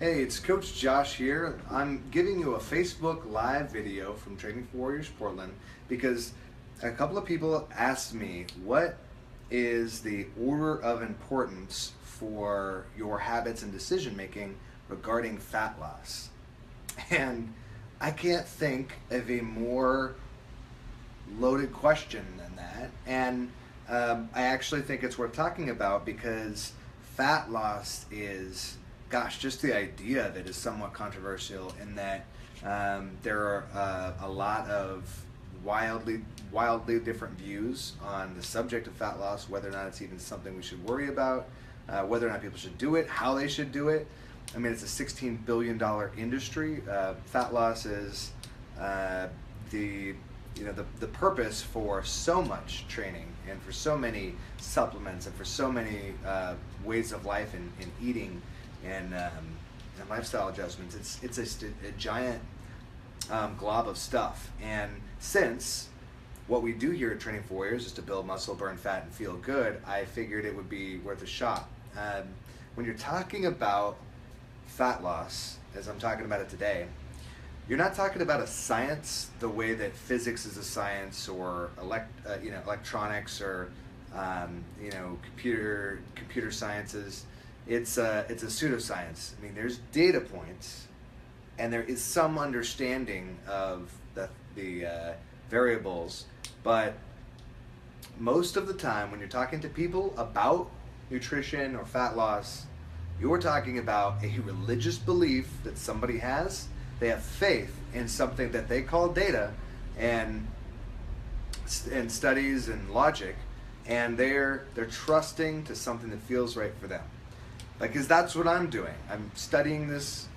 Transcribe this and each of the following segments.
Hey, it's Coach Josh here. I'm giving you a Facebook Live video from Training for Warriors Portland because a couple of people asked me what is the order of importance for your habits and decision making regarding fat loss. And I can't think of a more loaded question than that. And I actually think it's worth talking about because fat loss is, gosh, just the idea of it is somewhat controversial in that there are a lot of wildly different views on the subject of fat loss, whether or not it's even something we should worry about, whether or not people should do it, how they should do it. I mean, it's a $16 billion industry. Fat loss is the the purpose for so much training and for so many supplements and for so many ways of life and eating and lifestyle adjustments. It's a giant glob of stuff. And since what we do here at Training for Warriors is to build muscle, burn fat, and feel good, I figured it would be worth a shot. When you're talking about fat loss, as I'm talking about it today, you're not talking about a science the way that physics is a science, or electronics, or computer sciences. It's a pseudoscience. I mean, there's data points, and there is some understanding of the variables, but most of the time when you're talking to people about nutrition or fat loss, you're talking about a religious belief that somebody has. They have faith in something that they call data and studies and logic, and they're trusting to something that feels right for them. Because that's what I'm doing. I'm studying this,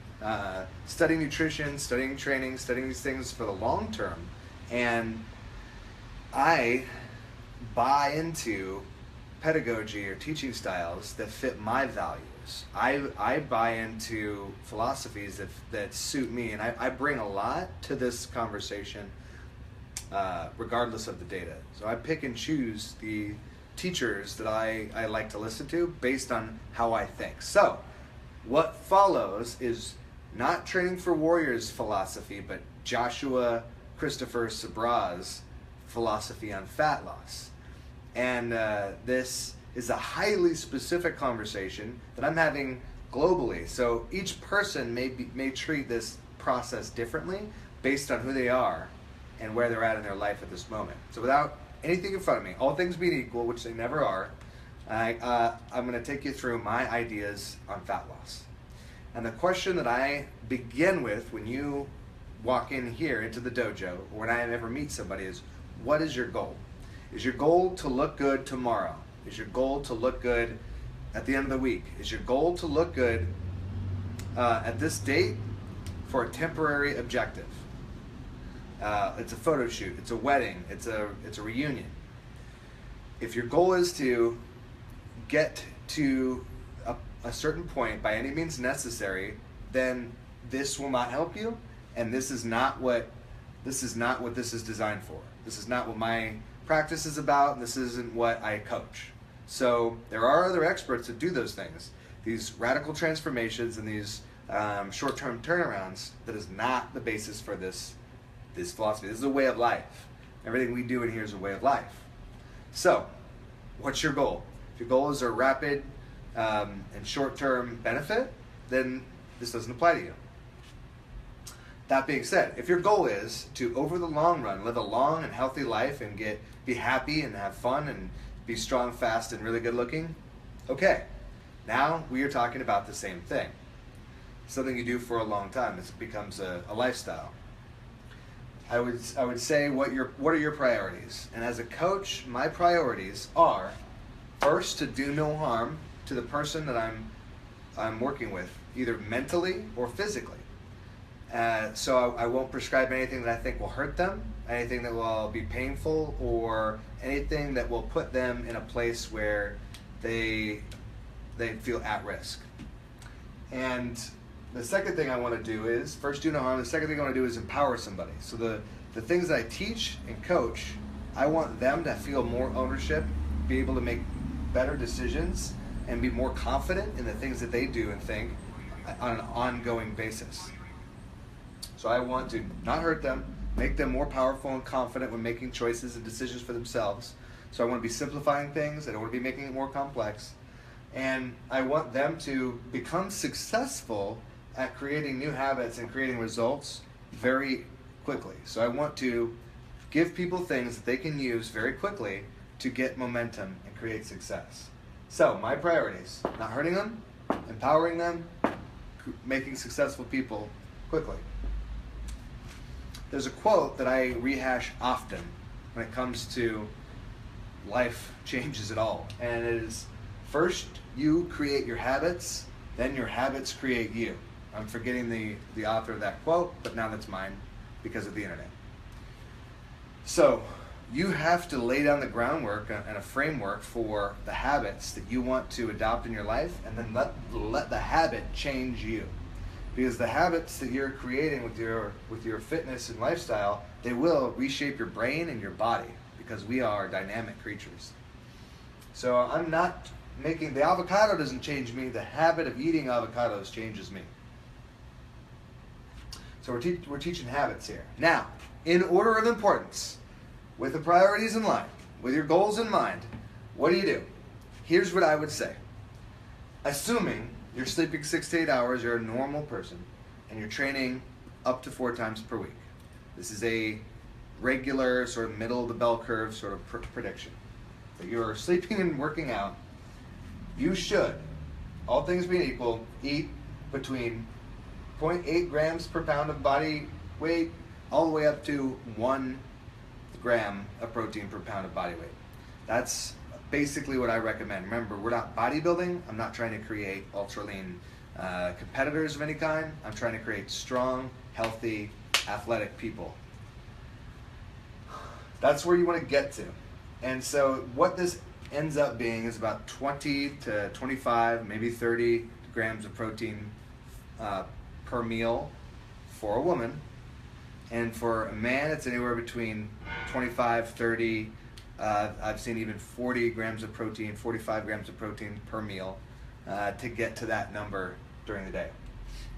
studying nutrition, studying training, studying these things for the long term, and I buy into pedagogy or teaching styles that fit my values. I buy into philosophies that suit me, and I bring a lot to this conversation regardless of the data. So I pick and choose the teachers that I like to listen to based on how I think. So what follows is not Training for Warriors philosophy, but Joshua Christopher Sabra's philosophy on fat loss. And this is a highly specific conversation that I'm having globally. So each person may treat this process differently based on who they are and where they're at in their life at this moment. So without anything in front of me, all things being equal, which they never are, I'm going to take you through my ideas on fat loss. And the question that I begin with when you walk in here into the dojo, or when I ever meet somebody, is, what is your goal? Is your goal to look good tomorrow? Is your goal to look good at the end of the week? Is your goal to look good at this date for a temporary objective? It's a photo shoot, it's a wedding, it's a reunion. If your goal is to get to a certain point by any means necessary, then this will not help you, and this is not what this is designed for. This is not what my practice is about, and this isn't what I coach. So there are other experts that do those things, these radical transformations and these short-term turnarounds. That is not the basis for this philosophy. This is a way of life. Everything we do in here is a way of life. So, what's your goal? If your goal is a rapid and short-term benefit, then this doesn't apply to you. That being said, if your goal is to, over the long run, live a long and healthy life and be happy and have fun and be strong, fast, and really good looking, okay, now we are talking about the same thing. Something you do for a long time. It becomes a lifestyle. I would say, what are your priorities? And as a coach, my priorities are, first, to do no harm to the person that I'm working with, either mentally or physically. So I won't prescribe anything that I think will hurt them, anything that will be painful, or anything that will put them in a place where they feel at risk. And the second thing I want to do is, first, do no harm. The second thing I want to do is empower somebody. So the things that I teach and coach, I want them to feel more ownership, be able to make better decisions, and be more confident in the things that they do and think, on an ongoing basis. So I want to not hurt them, make them more powerful and confident when making choices and decisions for themselves. So I want to be simplifying things. I don't want to be making it more complex. And I want them to become successful at creating new habits and creating results very quickly. So I want to give people things that they can use very quickly to get momentum and create success. So my priorities: not hurting them, empowering them, making successful people quickly. There's a quote that I rehash often when it comes to life changes it all. And it is, first you create your habits, then your habits create you. I'm forgetting the author of that quote, but now that's mine because of the internet. So you have to lay down the groundwork and a framework for the habits that you want to adopt in your life, and then let the habit change you. Because the habits that you're creating with your fitness and lifestyle, they will reshape your brain and your body, because we are dynamic creatures. So I'm not making, the avocado doesn't change me, the habit of eating avocados changes me. So we're teaching habits here. Now, in order of importance, with the priorities in line, with your goals in mind, what do? Here's what I would say. Assuming you're sleeping 6 to 8 hours, you're a normal person, and you're training up to 4 times per week. This is a regular sort of middle of the bell curve sort of prediction. That you're sleeping and working out, you should, all things being equal, eat between 0.8 grams per pound of body weight all the way up to 1 gram of protein per pound of body weight. That's basically what I recommend. Remember, we're not bodybuilding. I'm not trying to create ultra lean competitors of any kind. I'm trying to create strong, healthy, athletic people. That's where you want to get to. And so what this ends up being is about 20 to 25, maybe 30 grams of protein per meal for a woman. And for a man, it's anywhere between 25, 30, I've seen even 40 grams of protein, 45 grams of protein per meal to get to that number during the day.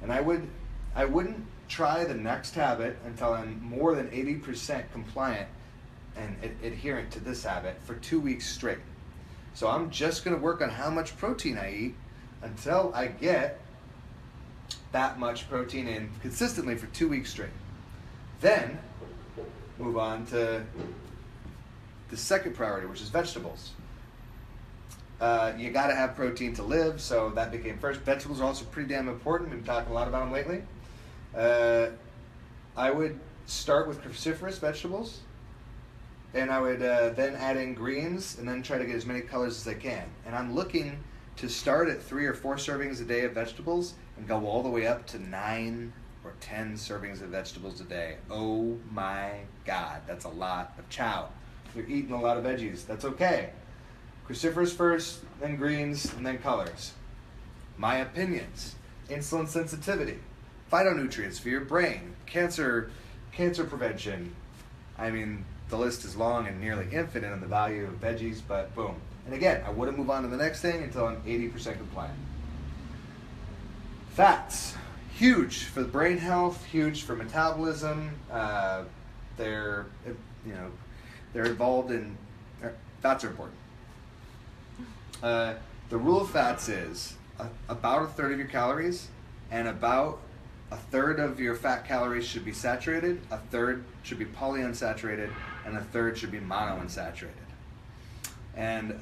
And I wouldn't try the next habit until I'm more than 80% compliant and adherent to this habit for 2 weeks straight. So I'm just going to work on how much protein I eat until I get that much protein in consistently for 2 weeks straight. Then move on to the second priority, which is vegetables. You got to have protein to live, so that became first. Vegetables are also pretty damn important. We've been talking a lot about them lately. I would start with cruciferous vegetables, and I would then add in greens, and then try to get as many colors as I can. And I'm looking to start at 3 or 4 servings a day of vegetables and go all the way up to 9 or 10 servings of vegetables a day. Oh my God, that's a lot of chow. You're eating a lot of veggies. That's okay. Cruciferous first, then greens, and then colors. My opinions: insulin sensitivity, phytonutrients for your brain, cancer prevention. I mean, the list is long and nearly infinite on the value of veggies, but boom. And again, I wouldn't move on to the next thing until I'm 80% compliant. Fats. Huge for the brain health, huge for metabolism. They're involved in, fats are important. The rule of fats is about a third of your calories, and about a third of your fat calories should be saturated, a third should be polyunsaturated, and a third should be monounsaturated. And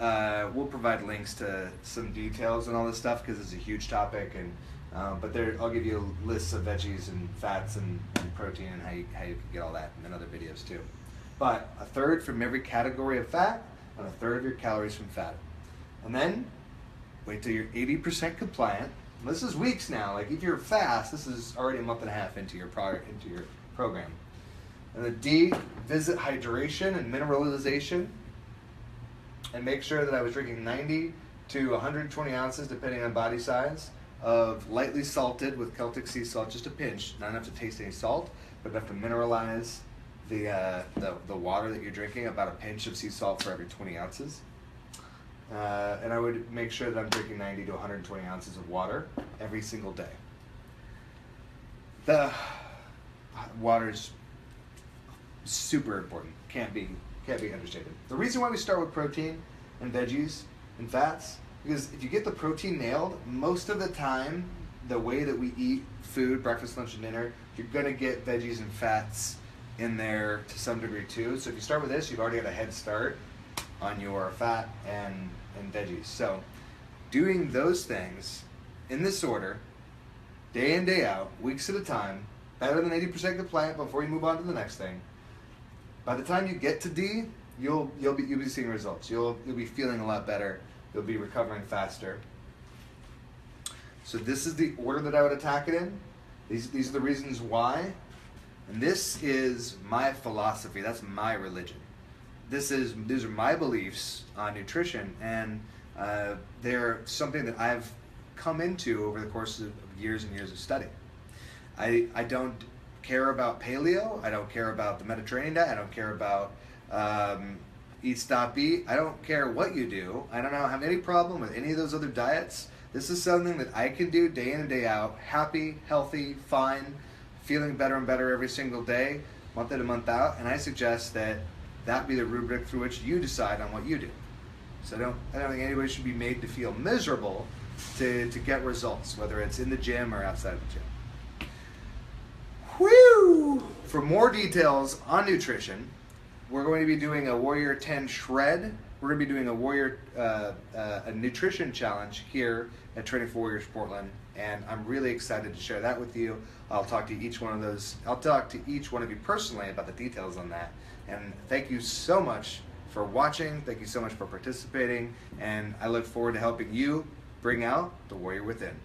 we'll provide links to some details and all this stuff because it's a huge topic, and but I'll give you lists of veggies and fats and protein and how you can get all that in other videos too. But a third from every category of fat and a third of your calories from fat. And then wait till you're 80% compliant. This is weeks now. Like if you're fast, this is already a month and a half into your program. And the D, visit hydration and mineralization. And make sure that I was drinking 90 to 120 ounces, depending on body size, of lightly salted with Celtic sea salt, just a pinch, not enough to taste any salt, but enough to mineralize the water that you're drinking, about a pinch of sea salt for every 20 ounces. And I would make sure that I'm drinking 90 to 120 ounces of water every single day. The water's super important. Can't be understated. The reason why we start with protein and veggies and fats, because if you get the protein nailed, most of the time, the way that we eat food, breakfast, lunch, and dinner, you're gonna get veggies and fats in there to some degree too. So if you start with this, you've already got a head start on your fat and veggies. So doing those things in this order, day in, day out, weeks at a time, better than 80% of the plant before you move on to the next thing. By the time you get to D, you'll be seeing results. You'll be feeling a lot better. You'll be recovering faster. So this is the order that I would attack it in. These are the reasons why. And this is my philosophy. That's my religion. These are my beliefs on nutrition, and they're something that I've come into over the course of years and years of study. I don't care about paleo. I don't care about the Mediterranean diet. I don't care about eat, stop, eat. I don't care what you do. I don't have any problem with any of those other diets. This is something that I can do day in and day out, happy, healthy, fine, feeling better and better every single day, month in and month out, and I suggest that be the rubric through which you decide on what you do. So I don't think anybody should be made to feel miserable to get results, whether it's in the gym or outside of the gym. Whew! For more details on nutrition, we're going to be doing a Warrior 10 Shred. We're going to be doing a Warrior a nutrition challenge here at Training for Warriors Portland, and I'm really excited to share that with you. I'll talk to each one of you personally about the details on that. And thank you so much for watching. Thank you so much for participating, and I look forward to helping you bring out the warrior within.